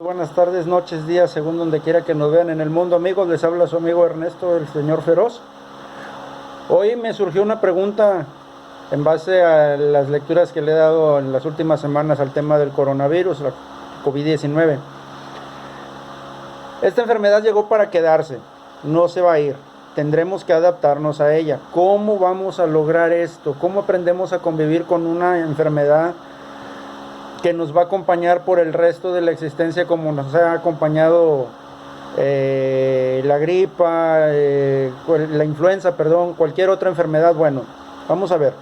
Buenas tardes, noches, días, según donde quiera que nos vean en el mundo, amigos. Les habla su amigo Ernesto, el señor Feroz. Hoy me surgió una pregunta en base a las lecturas que le he dado en las últimas semanas al tema del coronavirus, la COVID-19. Esta enfermedad llegó para quedarse, no se va a ir. Tendremos que adaptarnos a ella. ¿Cómo vamos a lograr esto? ¿Cómo aprendemos a convivir con una enfermedad que nos va a acompañar por el resto de la existencia, como nos ha acompañado la gripa, la influenza, perdón, cualquier otra enfermedad? Bueno, vamos a ver.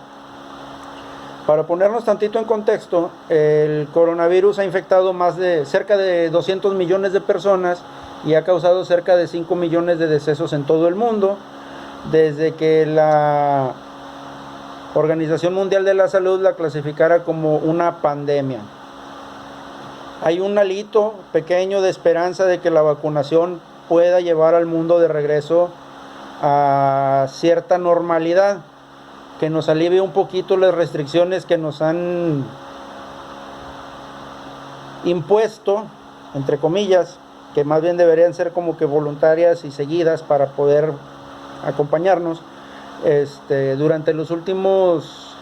Para ponernos tantito en contexto, el coronavirus ha infectado cerca de 200 millones de personas y ha causado cerca de 5 millones de decesos en todo el mundo, desde que la Organización Mundial de la Salud la clasificara como una pandemia. Hay un halito pequeño de esperanza de que la vacunación pueda llevar al mundo de regreso a cierta normalidad, que nos alivie un poquito las restricciones que nos han impuesto, entre comillas, que más bien deberían ser como que voluntarias y seguidas para poder acompañarnos durante los últimos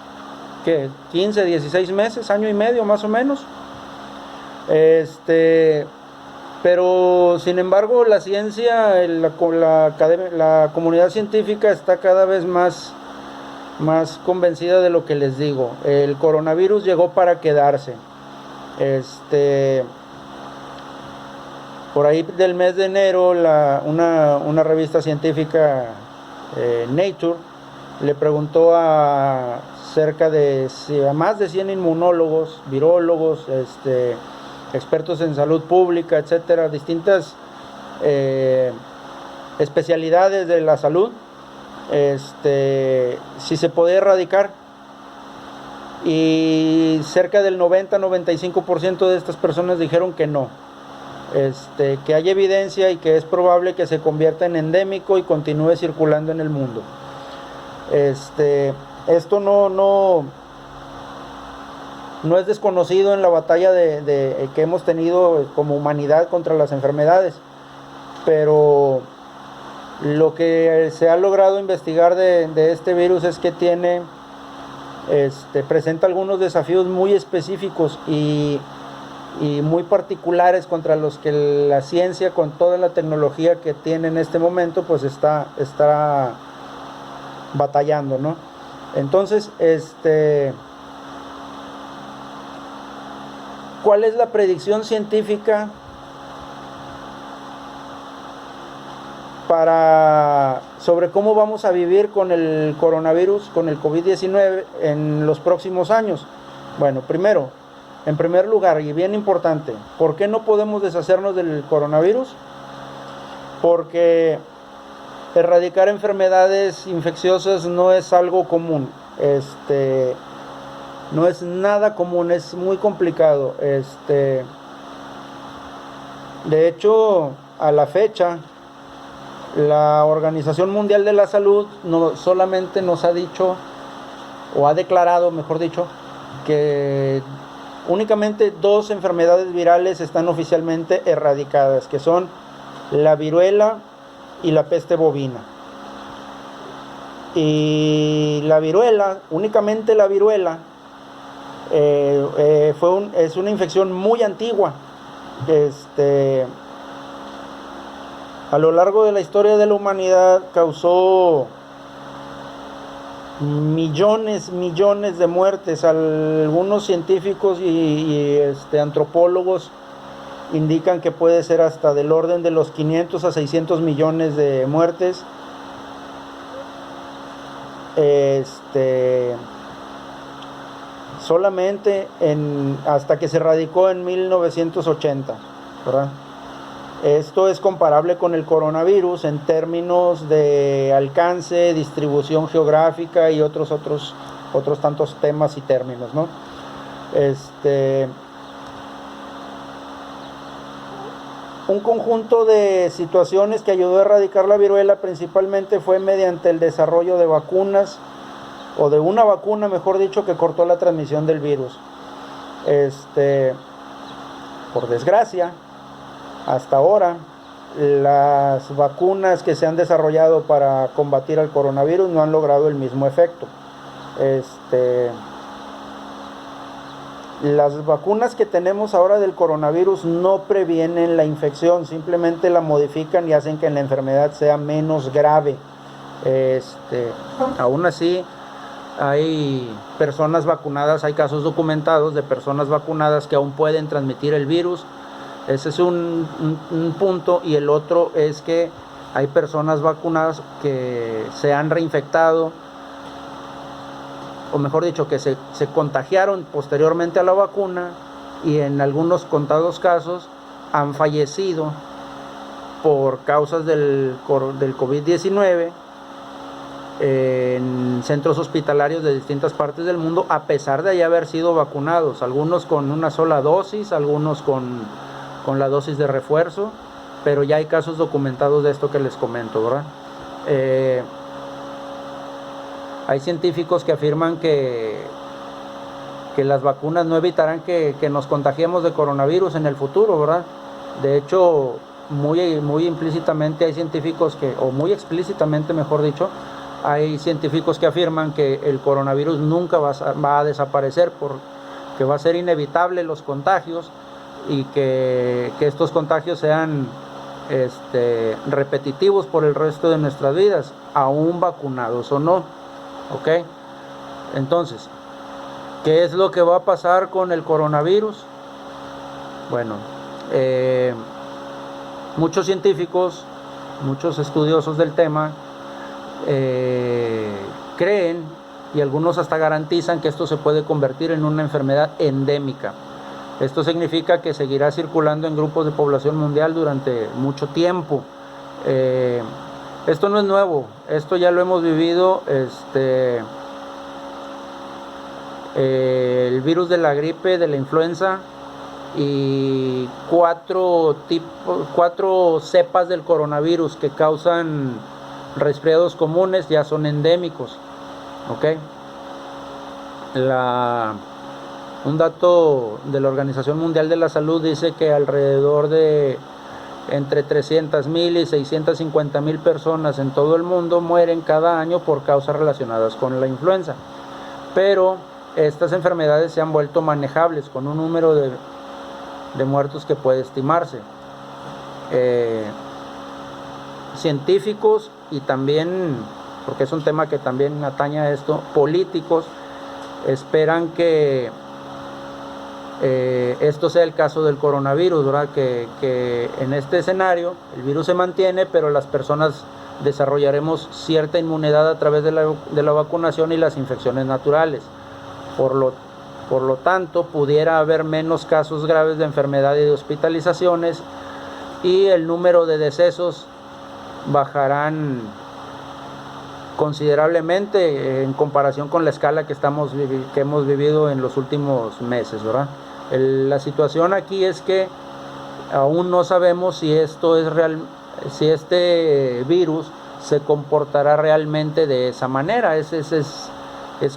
15, 16 meses, año y medio más o menos. Pero sin embargo la ciencia, la comunidad científica está cada vez más convencida de lo que les digo. El coronavirus llegó para quedarse. Por ahí del mes de enero, una revista científica, Nature, le preguntó a más de 100 inmunólogos, virólogos, expertos en salud pública, etcétera, distintas especialidades de la salud, si se podía erradicar, y cerca del 90-95% de estas personas dijeron que no, que hay evidencia y que es probable que se convierta en endémico y continúe circulando en el mundo. Esto no es desconocido en la batalla que hemos tenido como humanidad contra las enfermedades, pero lo que se ha logrado investigar de este virus es que presenta algunos desafíos muy específicos y muy particulares contra los que la ciencia, con toda la tecnología que tiene en este momento, pues está batallando, ¿no? Entonces, ¿cuál es la predicción científica sobre cómo vamos a vivir con el coronavirus, con el COVID-19 en los próximos años? Bueno, en primer lugar, y bien importante, ¿por qué no podemos deshacernos del coronavirus? Porque erradicar enfermedades infecciosas no es algo común, no es nada común, es muy complicado. De hecho, a la fecha, la Organización Mundial de la Salud no solamente nos ha dicho, o ha declarado, mejor dicho, que únicamente 2 enfermedades virales están oficialmente erradicadas, que son la viruela y la peste bovina. Y la viruela, únicamente la viruela, es una infección muy antigua. A lo largo de la historia de la humanidad causó millones de muertes. Algunos científicos y antropólogos indican que puede ser hasta del orden de los 500 a 600 millones de muertes. Solamente hasta que se erradicó en 1980, ¿verdad? Esto es comparable con el coronavirus en términos de alcance, distribución geográfica y otros tantos temas y términos, ¿no? Un conjunto de situaciones que ayudó a erradicar la viruela principalmente fue mediante el desarrollo de vacunas, o de una vacuna, mejor dicho, que cortó la transmisión del virus. Por desgracia, Hasta ahora, las vacunas que se han desarrollado para combatir al coronavirus no han logrado el mismo efecto. Las vacunas que tenemos ahora del coronavirus no previenen la infección, simplemente la modifican y hacen que la enfermedad sea menos grave. Aún así, hay personas vacunadas, hay casos documentados de personas vacunadas que aún pueden transmitir el virus. Ese es un punto, y el otro es que hay personas vacunadas que se han reinfectado, o mejor dicho, que se contagiaron posteriormente a la vacuna y en algunos contados casos han fallecido por causas del COVID-19 en centros hospitalarios de distintas partes del mundo, a pesar de ya haber sido vacunados, algunos con una sola dosis, algunos con la dosis de refuerzo, pero ya hay casos documentados de esto que les comento, ¿verdad? Hay científicos que afirman que las vacunas no evitarán que nos contagiemos de coronavirus en el futuro, ¿verdad? De hecho, muy implícitamente hay científicos o muy explícitamente, mejor dicho, hay científicos que afirman que el coronavirus nunca va a desaparecer, porque va a ser inevitable los contagios, y que estos contagios sean repetitivos por el resto de nuestras vidas, aún vacunados o no. ¿Ok? Entonces, ¿qué es lo que va a pasar con el coronavirus? Bueno, muchos científicos, muchos estudiosos del tema creen, y algunos hasta garantizan, que esto se puede convertir en una enfermedad endémica. Esto significa que seguirá circulando en grupos de población mundial durante mucho tiempo. Esto no es nuevo, esto ya lo hemos vivido. El virus de la gripe, de la influenza, y cuatro cepas del coronavirus que causan resfriados comunes ya son endémicos. ¿Ok? Un dato de la Organización Mundial de la Salud dice que alrededor de entre 300,000 y 650,000 personas en todo el mundo mueren cada año por causas relacionadas con la influenza. Pero estas enfermedades se han vuelto manejables, con un número de muertos que puede estimarse. Científicos, y también, porque es un tema que también atañe a esto, políticos, esperan que esto sea el caso del coronavirus, ¿verdad? Que en este escenario el virus se mantiene, pero las personas desarrollaremos cierta inmunidad a través de la vacunación y las infecciones naturales. Por lo tanto, pudiera haber menos casos graves de enfermedad y de hospitalizaciones, y el número de decesos bajarán considerablemente en comparación con la escala que hemos vivido en los últimos meses, ¿verdad? La situación aquí es que aún no sabemos si esto es real, si este virus se comportará realmente de esa manera. Es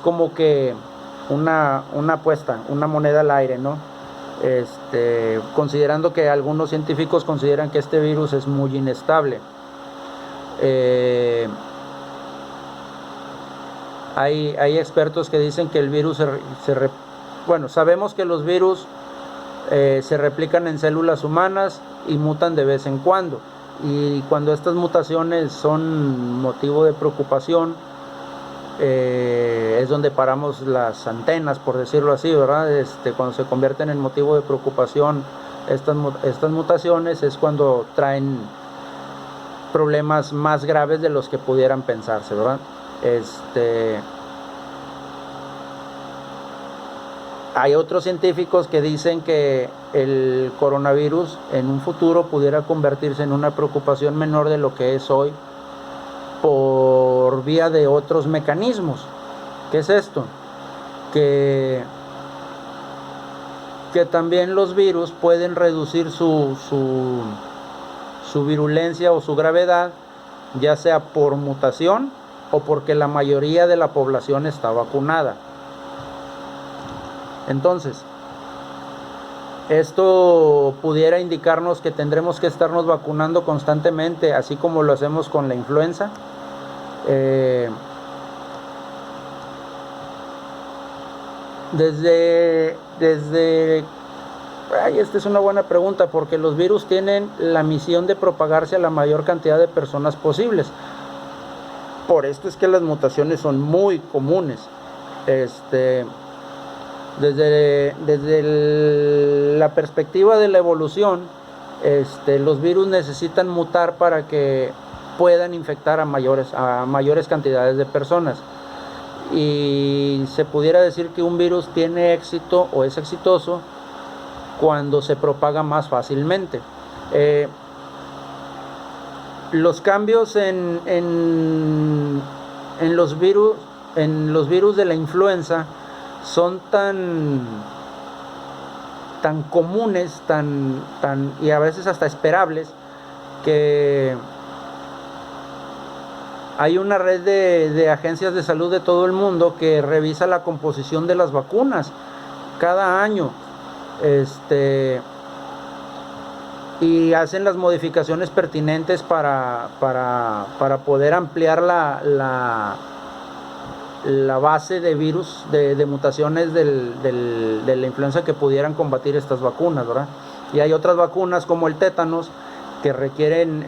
como que una apuesta, una moneda al aire, ¿no? Considerando que algunos científicos consideran que este virus es muy inestable. Hay expertos que dicen que el virus sabemos que los virus se replican en células humanas y mutan de vez en cuando, y cuando estas mutaciones son motivo de preocupación, es donde paramos las antenas, por decirlo así, ¿verdad? Cuando se convierten en motivo de preocupación estas mutaciones, es cuando traen problemas más graves de los que pudieran pensarse, ¿verdad? Hay otros científicos que dicen que el coronavirus en un futuro pudiera convertirse en una preocupación menor de lo que es hoy, por vía de otros mecanismos. ¿Qué es esto? Que también los virus pueden reducir su virulencia o su gravedad, ya sea por mutación o porque la mayoría de la población está vacunada. Entonces, Esto pudiera indicarnos que tendremos que estarnos vacunando constantemente, así como lo hacemos con la influenza. Esta es una buena pregunta, porque los virus tienen la misión de propagarse a la mayor cantidad de personas posibles. Por esto es que las mutaciones son muy comunes. Desde la perspectiva de la evolución, los virus necesitan mutar para que puedan infectar a mayores cantidades de personas. Y se pudiera decir que un virus tiene éxito o es exitoso cuando se propaga más fácilmente. Los cambios en los virus de la influenza son tan comunes, y a veces hasta esperables, que hay una red de agencias de salud de todo el mundo que revisa la composición de las vacunas cada año, y hacen las modificaciones pertinentes para poder ampliar la base de virus, de mutaciones de la influenza que pudieran combatir estas vacunas, ¿verdad? Y hay otras vacunas como el tétanos que requieren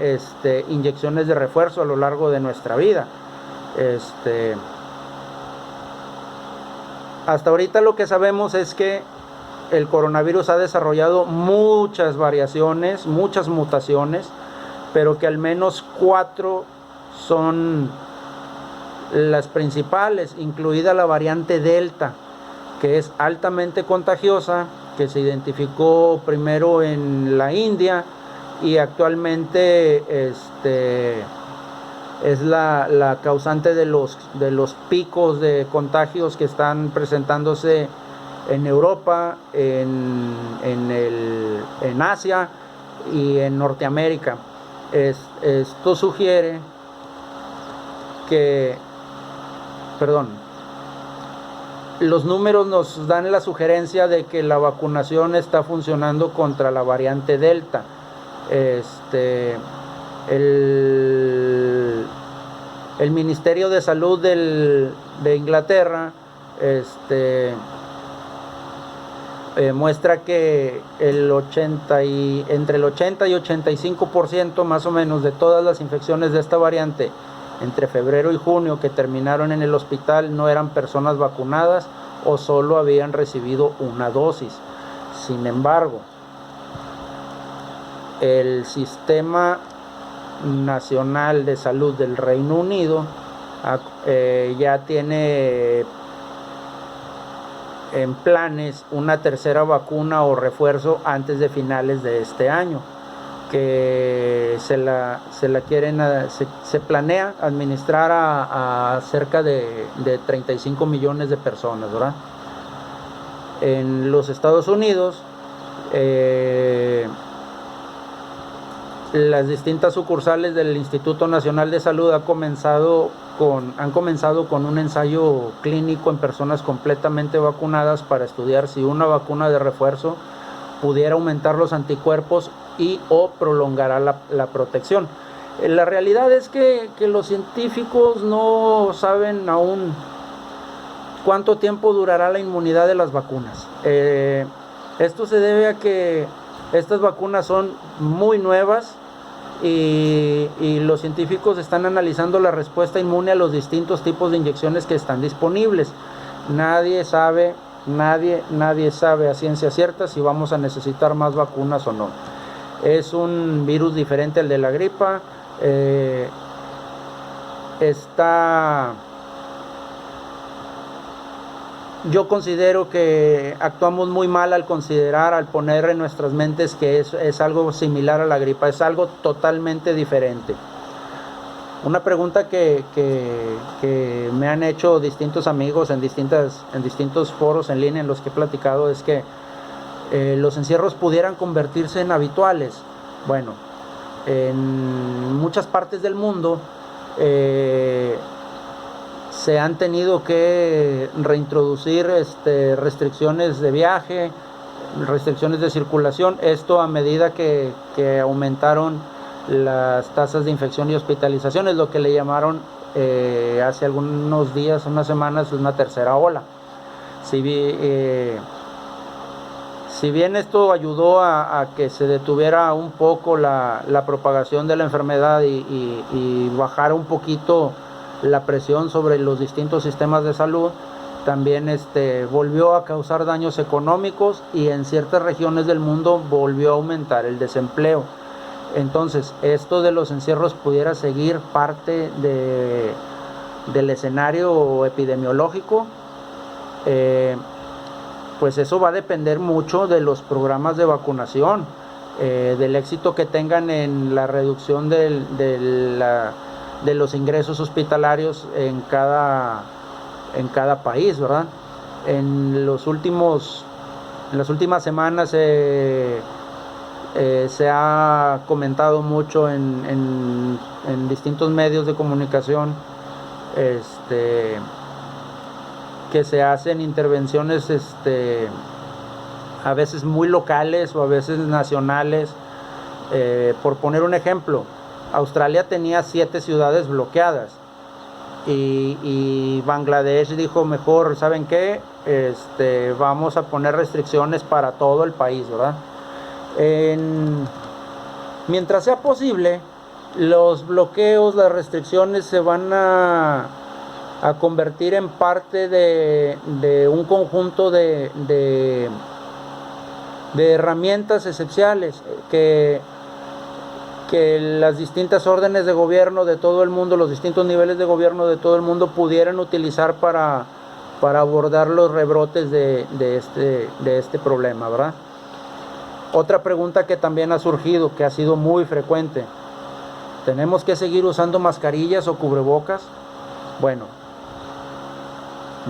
inyecciones de refuerzo a lo largo de nuestra vida. Hasta ahorita lo que sabemos es que el coronavirus ha desarrollado muchas variaciones, muchas mutaciones, pero que al menos 4 son las principales, incluida la variante Delta, que es altamente contagiosa, que se identificó primero en la India y actualmente es la causante de los picos de contagios que están presentándose en Europa, en Asia y en Norteamérica. Esto sugiere que, los números nos dan la sugerencia de que la vacunación está funcionando contra la variante Delta. El Ministerio de Salud de Inglaterra muestra que entre el 80 y 85% más o menos de todas las infecciones de esta variante entre febrero y junio que terminaron en el hospital no eran personas vacunadas o solo habían recibido una dosis. Sin embargo, el Sistema Nacional de Salud del Reino Unido ya tiene en planes una tercera vacuna o refuerzo antes de finales de este año, que se planea administrar a cerca de 35 millones de personas, ¿verdad? En los Estados Unidos, las distintas sucursales del Instituto Nacional de Salud han comenzado con un ensayo clínico en personas completamente vacunadas para estudiar si una vacuna de refuerzo pudiera aumentar los anticuerpos o prolongará la protección. La realidad es que los científicos no saben aún cuánto tiempo durará la inmunidad de las vacunas. Esto se debe a que estas vacunas son muy nuevas y los científicos están analizando la respuesta inmune a los distintos tipos de inyecciones que están disponibles. Nadie sabe a ciencia cierta si vamos a necesitar más vacunas o no. Es un virus diferente al de la gripa. Yo considero que actuamos muy mal al poner en nuestras mentes que es algo similar a la gripa. Es algo totalmente diferente. Una pregunta que me han hecho distintos amigos en distintos foros en línea en los que he platicado es que los encierros pudieran convertirse en habituales. Bueno, en muchas partes del mundo se han tenido que reintroducir restricciones de viaje, restricciones de circulación. Esto a medida que aumentaron las tasas de infección y hospitalizaciones, lo que le llamaron hace algunos días, unas semanas, una tercera ola. Si bien esto ayudó a que se detuviera un poco la propagación de la enfermedad y bajara un poquito la presión sobre los distintos sistemas de salud, también volvió a causar daños económicos y en ciertas regiones del mundo volvió a aumentar el desempleo. Entonces, esto de los encierros pudiera seguir parte del escenario epidemiológico. Pues eso va a depender mucho de los programas de vacunación, del éxito que tengan en la reducción de los ingresos hospitalarios en cada país, ¿verdad? En las últimas semanas se ha comentado mucho en distintos medios de comunicación que se hacen intervenciones a veces muy locales o a veces nacionales. Por poner un ejemplo, Australia tenía 7 ciudades bloqueadas y Bangladesh dijo, mejor, ¿saben qué? Vamos a poner restricciones para todo el país, ¿verdad? Mientras sea posible, los bloqueos, las restricciones se van a convertir en parte de un conjunto de herramientas esenciales que las distintas órdenes de gobierno de todo el mundo, los distintos niveles de gobierno de todo el mundo pudieran utilizar para abordar los rebrotes de este problema, ¿verdad? Otra pregunta que también ha surgido, que ha sido muy frecuente: ¿tenemos que seguir usando mascarillas o cubrebocas? Bueno,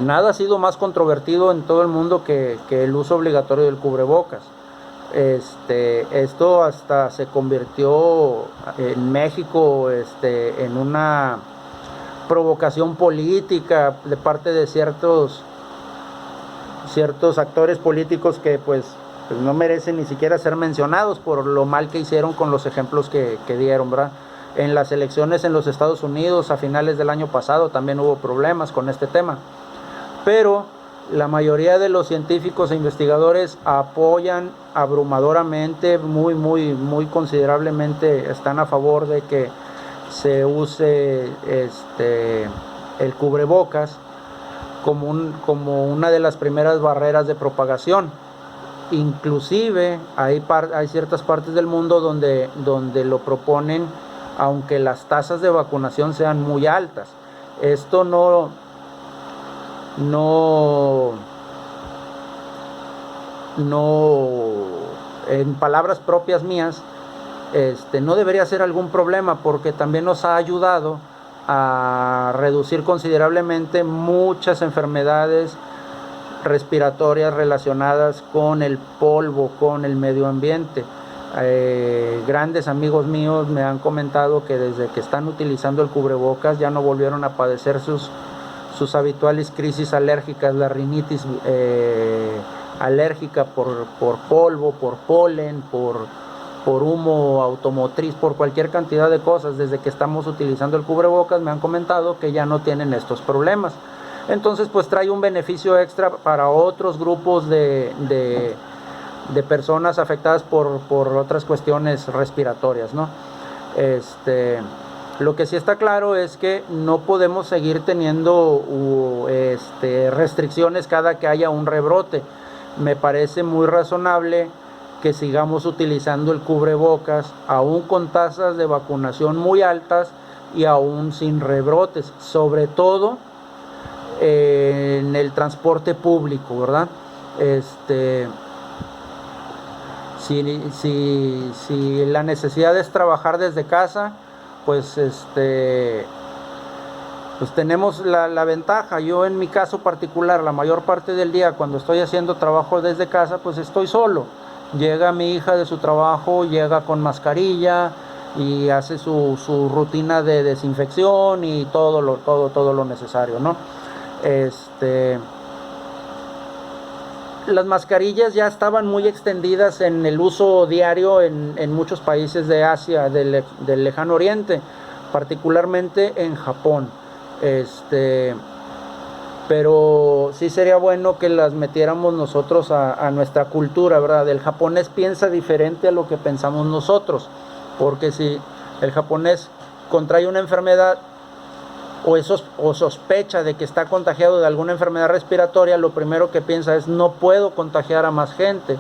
nada ha sido más controvertido en todo el mundo que el uso obligatorio del cubrebocas. Esto hasta se convirtió en México en una provocación política de parte de ciertos actores políticos que pues no merecen ni siquiera ser mencionados por lo mal que hicieron con los ejemplos que dieron, ¿verdad? En las elecciones en los Estados Unidos a finales del año pasado también hubo problemas con este tema, pero la mayoría de los científicos e investigadores apoyan abrumadoramente, muy considerablemente, están a favor de que se use el cubrebocas como una de las primeras barreras de propagación. Inclusive hay ciertas partes del mundo donde lo proponen, aunque las tasas de vacunación sean muy altas. Esto no en palabras propias mías, no debería ser algún problema, porque también nos ha ayudado a reducir considerablemente muchas enfermedades respiratorias relacionadas con el polvo, con el medio ambiente. Grandes amigos míos me han comentado que desde que están utilizando el cubrebocas ya no volvieron a padecer sus habituales crisis alérgicas, la rinitis alérgica por polvo, por polen, por humo automotriz, por cualquier cantidad de cosas. Desde que estamos utilizando el cubrebocas me han comentado que ya no tienen estos problemas. Entonces pues trae un beneficio extra para otros grupos de personas afectadas por otras cuestiones respiratorias, ¿no? Lo que sí está claro es que no podemos seguir teniendo restricciones cada que haya un rebrote. Me parece muy razonable que sigamos utilizando el cubrebocas, aún con tasas de vacunación muy altas y aún sin rebrotes, sobre todo en el transporte público, ¿verdad? Si la necesidad es trabajar desde casa, pues tenemos la ventaja. Yo en mi caso particular, la mayor parte del día cuando estoy haciendo trabajo desde casa, pues estoy solo. Llega mi hija de su trabajo, llega con mascarilla y hace su rutina de desinfección y todo lo necesario, ¿no? las mascarillas ya estaban muy extendidas en el uso diario en muchos países de Asia, del lejano oriente, particularmente en Japón. Pero sí sería bueno que las metiéramos nosotros a nuestra cultura, ¿verdad? El japonés piensa diferente a lo que pensamos nosotros, porque si el japonés contrae una enfermedad o sospecha de que está contagiado de alguna enfermedad respiratoria, lo primero que piensa es: no puedo contagiar a más gente.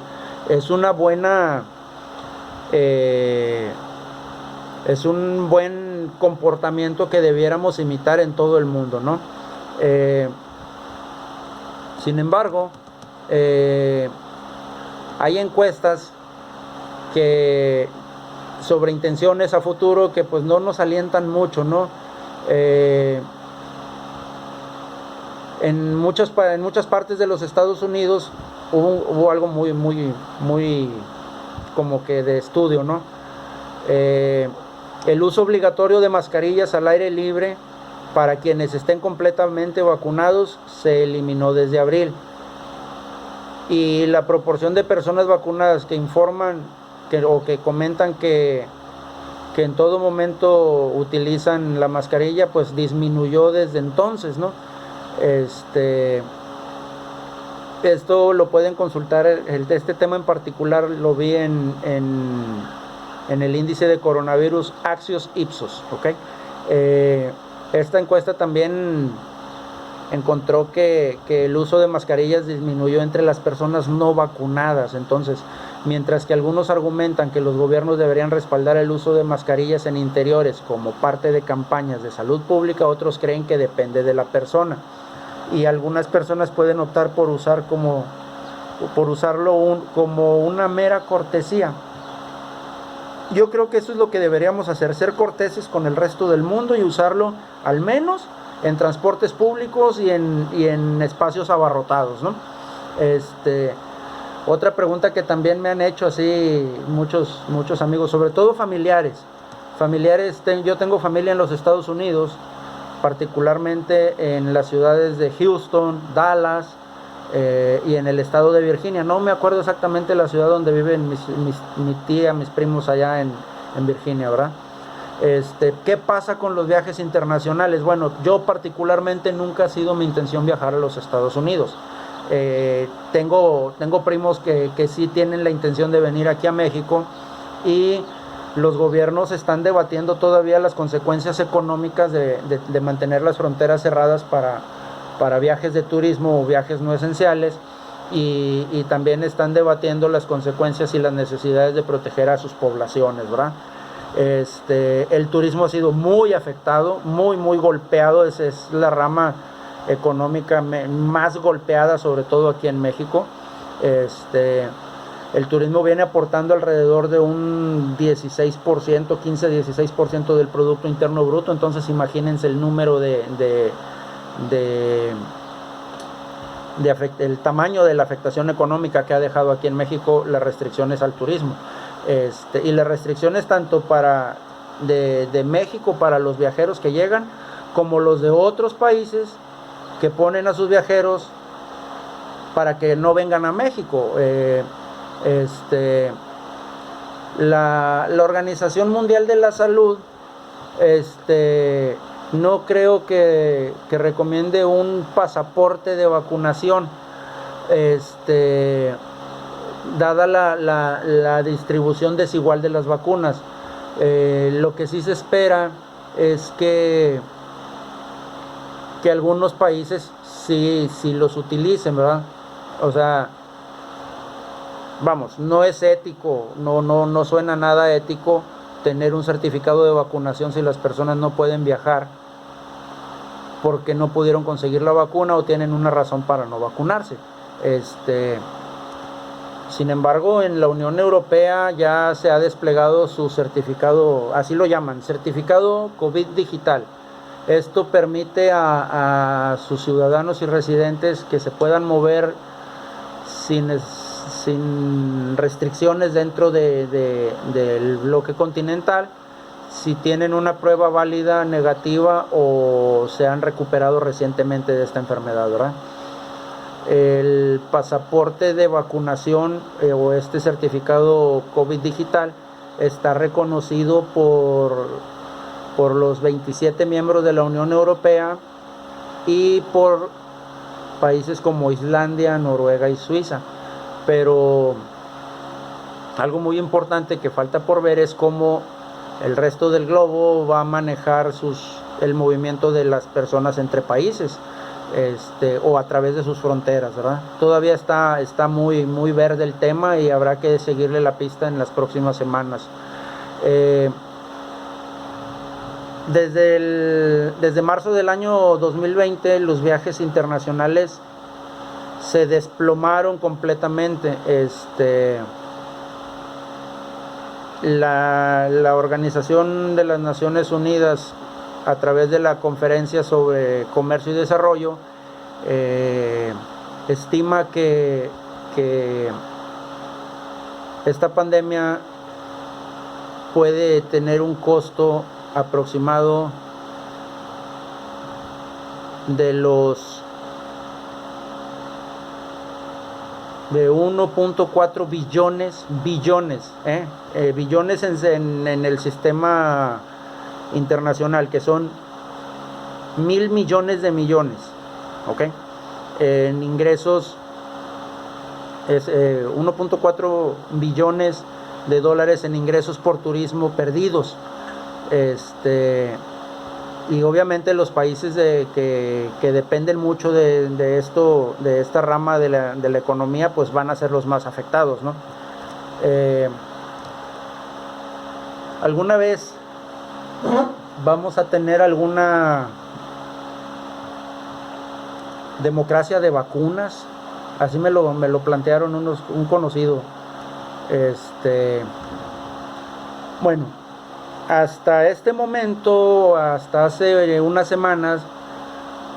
Es una buena es un buen comportamiento que debiéramos imitar en todo el mundo, ¿no? Sin embargo, hay encuestas que sobre intenciones a futuro que pues no nos alientan mucho, ¿no? En muchas partes de los Estados Unidos hubo algo muy como que de estudio, ¿no? El uso obligatorio de mascarillas al aire libre para quienes estén completamente vacunados se eliminó desde abril, y la proporción de personas vacunadas que informan o que comentan que en todo momento utilizan la mascarilla pues disminuyó desde entonces, ¿no? Esto lo pueden consultar, este tema en particular lo vi en el índice de coronavirus Axios Ipsos, ¿ok? Esta encuesta también encontró que el uso de mascarillas disminuyó entre las personas no vacunadas. Entonces, mientras que algunos argumentan que los gobiernos deberían respaldar el uso de mascarillas en interiores como parte de campañas de salud pública, otros creen que depende de la persona, y algunas personas pueden optar por usarlo como una mera cortesía. Yo creo que eso es lo que deberíamos hacer, ser corteses con el resto del mundo y usarlo al menos en transportes públicos y en espacios abarrotados, ¿no? Otra pregunta que también me han hecho así muchos amigos, sobre todo familiares. Yo tengo familia en los Estados Unidos, particularmente en las ciudades de Houston, Dallas, y en el estado de Virginia. No me acuerdo exactamente la ciudad donde viven mi tía, mis primos allá en Virginia, ¿verdad? ¿Qué pasa con los viajes internacionales? Bueno, yo particularmente nunca ha sido mi intención viajar a los Estados Unidos. Tengo primos que sí tienen la intención de venir aquí a México, y los gobiernos están debatiendo todavía las consecuencias económicas de mantener las fronteras cerradas para viajes de turismo o viajes no esenciales, y también están debatiendo las consecuencias y las necesidades de proteger a sus poblaciones, ¿verdad? El turismo ha sido muy afectado, muy golpeado. Esa es la rama económica más golpeada, sobre todo aquí en México. El turismo viene aportando alrededor de un 16%, 15-16% del Producto Interno Bruto. Entonces imagínense el número el tamaño de la afectación económica que ha dejado aquí en México las restricciones al turismo. Y las restricciones tanto de México para los viajeros que llegan, como los de otros países que ponen a sus viajeros para que no vengan a México. La Organización Mundial de la Salud no creo que recomiende un pasaporte de vacunación, dada la distribución desigual de las vacunas. Lo que sí se espera es que algunos países sí los utilicen, ¿verdad? O sea, vamos, no es ético, no suena nada ético tener un certificado de vacunación si las personas no pueden viajar porque no pudieron conseguir la vacuna o tienen una razón para no vacunarse. Sin embargo, en la Unión Europea ya se ha desplegado su certificado, así lo llaman, certificado COVID digital. Esto permite a sus ciudadanos y residentes que se puedan mover sin restricciones dentro del bloque continental, si tienen una prueba válida negativa o se han recuperado recientemente de esta enfermedad, ¿verdad? el pasaporte de vacunación o este certificado COVID digital está reconocido por los 27 miembros de la Unión Europea y por países como Islandia, Noruega y Suiza. Pero algo muy importante que falta por ver es cómo el resto del globo va a manejar el movimiento de las personas entre países, o a través de sus fronteras, ¿verdad? Todavía está muy, muy verde el tema y habrá que seguirle la pista en las próximas semanas. Desde marzo del año 2020 los viajes internacionales se desplomaron completamente. La Organización de las Naciones Unidas, a través de la Conferencia sobre Comercio y Desarrollo, estima que esta pandemia puede tener un costo aproximado de 1.4 billones en el sistema internacional, que son 1.000 millones de millones, ¿ok? En ingresos es 1.4 billones de dólares en ingresos por turismo perdidos. Y obviamente los países que dependen mucho de esta rama de la economía, pues van a ser los más afectados, ¿no? ¿Alguna vez vamos a tener alguna democracia de vacunas? Así me lo plantearon un conocido. Bueno, hasta este momento, hasta hace unas semanas,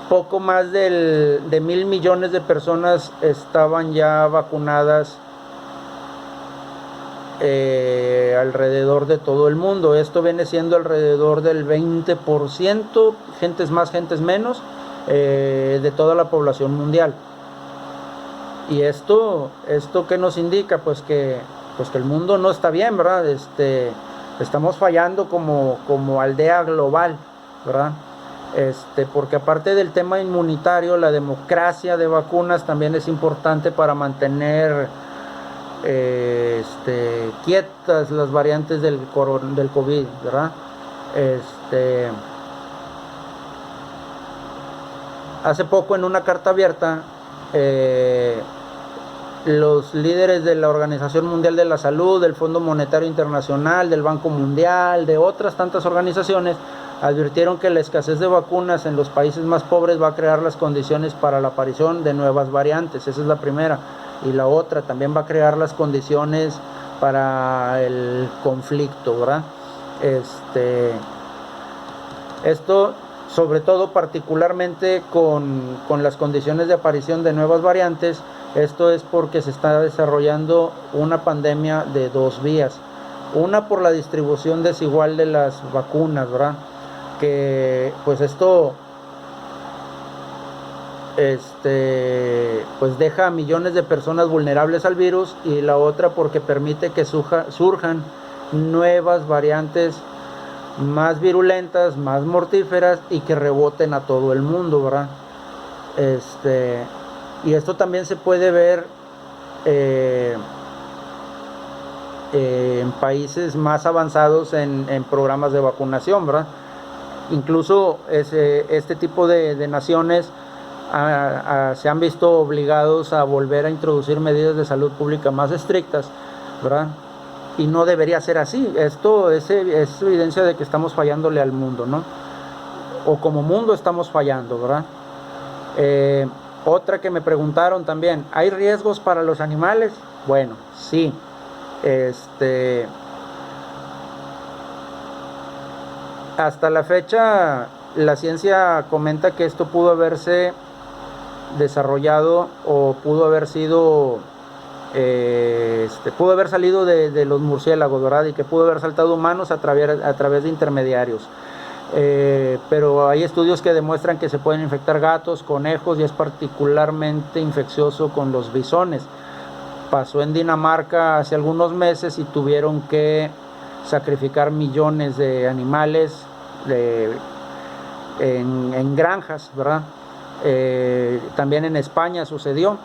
poco más de 1.000 millones de personas estaban ya vacunadas alrededor de todo el mundo. Esto viene siendo alrededor del 20%, gentes más, gentes menos, de toda la población mundial. Y esto ¿qué nos indica? Pues que el mundo no está bien, ¿verdad? Estamos fallando como aldea global, ¿verdad? Porque aparte del tema inmunitario, la democracia de vacunas también es importante para mantener quietas las variantes del COVID, ¿verdad? Hace poco, en una carta abierta, los líderes de la Organización Mundial de la Salud, del Fondo Monetario Internacional, del Banco Mundial, de otras tantas organizaciones, advirtieron que la escasez de vacunas en los países más pobres va a crear las condiciones para la aparición de nuevas variantes. Esa es la primera. Y la otra, también va a crear las condiciones para el conflicto, ¿verdad? Esto, sobre todo, particularmente con las condiciones de aparición de nuevas variantes. Esto es porque se está desarrollando una pandemia de dos vías. Una, por la distribución desigual de las vacunas, ¿verdad? Que pues esto pues deja a millones de personas vulnerables al virus. Y la otra, porque permite que surjan nuevas variantes más virulentas, más mortíferas, y que reboten a todo el mundo, ¿verdad? Y esto también se puede ver en países más avanzados en programas de vacunación, ¿verdad? Incluso este tipo de naciones se han visto obligados a volver a introducir medidas de salud pública más estrictas, ¿verdad? Y no debería ser así. Esto es evidencia de que estamos fallándole al mundo, ¿no? O como mundo estamos fallando, ¿verdad? Otra que me preguntaron también, ¿hay riesgos para los animales? Bueno, sí. Hasta la fecha, la ciencia comenta que esto pudo haberse desarrollado o pudo haber sido, pudo haber salido de los murciélagos, ¿verdad? Y que pudo haber saltado humanos a través de intermediarios. pero hay estudios que demuestran que se pueden infectar gatos, conejos y es particularmente infeccioso con los bisones. Pasó en Dinamarca hace algunos meses y tuvieron que sacrificar millones de animales en granjas, ¿verdad? También en España sucedió.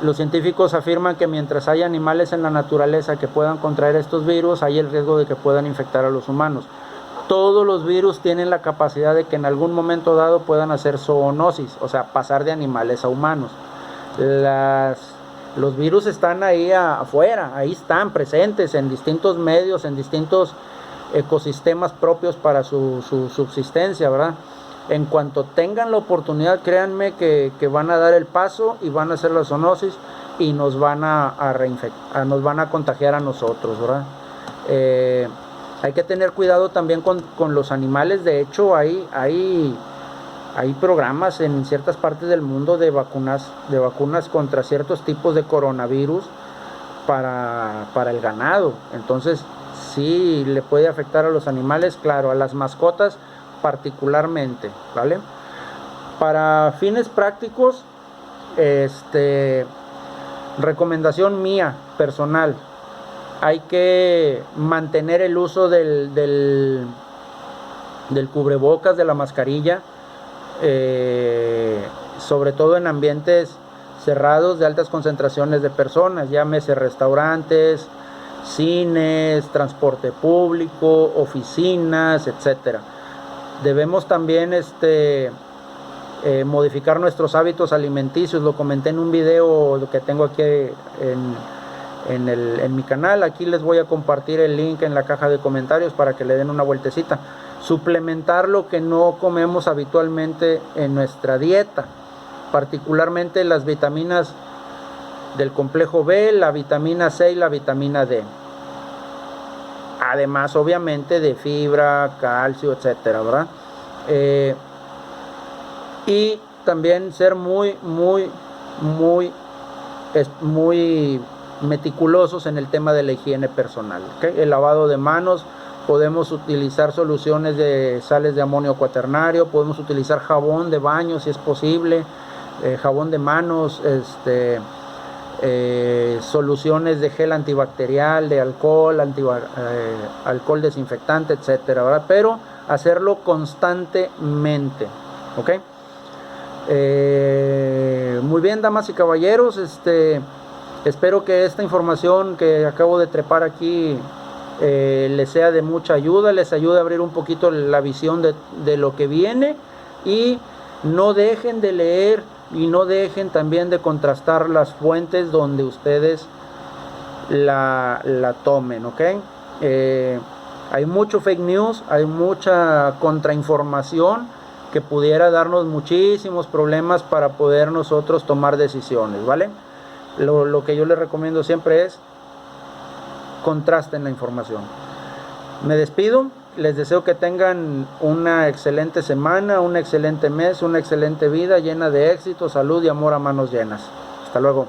Los científicos afirman que mientras haya animales en la naturaleza que puedan contraer estos virus, hay el riesgo de que puedan infectar a los humanos. Todos los virus tienen la capacidad de que en algún momento dado puedan hacer zoonosis, o sea, pasar de animales a humanos. Los virus están ahí afuera, ahí están presentes en distintos medios, en distintos ecosistemas propios para su subsistencia, ¿verdad? En cuanto tengan la oportunidad, créanme que van a dar el paso y van a hacer la zoonosis y nos van a reinfectar, nos van a contagiar a nosotros, ¿verdad? Hay que tener cuidado también con los animales. De hecho, hay programas en ciertas partes del mundo de vacunas contra ciertos tipos de coronavirus para el ganado. Entonces, sí le puede afectar a los animales, claro, a las mascotas particularmente, ¿vale? Para fines prácticos, recomendación mía personal, hay que mantener el uso del cubrebocas, de la mascarilla, sobre todo en ambientes cerrados de altas concentraciones de personas, llámese restaurantes, cines, transporte público, oficinas, etcétera. Debemos también modificar nuestros hábitos alimenticios. Lo comenté en un video que tengo aquí en mi canal. Aquí les voy a compartir el link en la caja de comentarios para que le den una vueltecita. Suplementar lo que no comemos habitualmente en nuestra dieta, particularmente las vitaminas del complejo B, la vitamina C y la vitamina D. Además, obviamente, de fibra, calcio, etcétera, ¿verdad? Y también ser muy meticulosos en el tema de la higiene personal, ¿okay? El lavado de manos, podemos utilizar soluciones de sales de amonio cuaternario, podemos utilizar jabón de baño si es posible, jabón de manos, soluciones de gel antibacterial, de alcohol, alcohol desinfectante, etcétera, ¿verdad? Pero hacerlo constantemente, ¿ok? Muy bien, damas y caballeros, espero que esta información que acabo de trepar aquí les sea de mucha ayuda, les ayude a abrir un poquito la visión de lo que viene, y no dejen de leer y no dejen también de contrastar las fuentes donde ustedes la tomen, ¿ok? Hay mucho fake news, hay mucha contrainformación que pudiera darnos muchísimos problemas para poder nosotros tomar decisiones, ¿vale? Lo que yo les recomiendo siempre es contrasten la información. Me despido, les deseo que tengan una excelente semana, un excelente mes, una excelente vida llena de éxito, salud y amor a manos llenas. Hasta luego.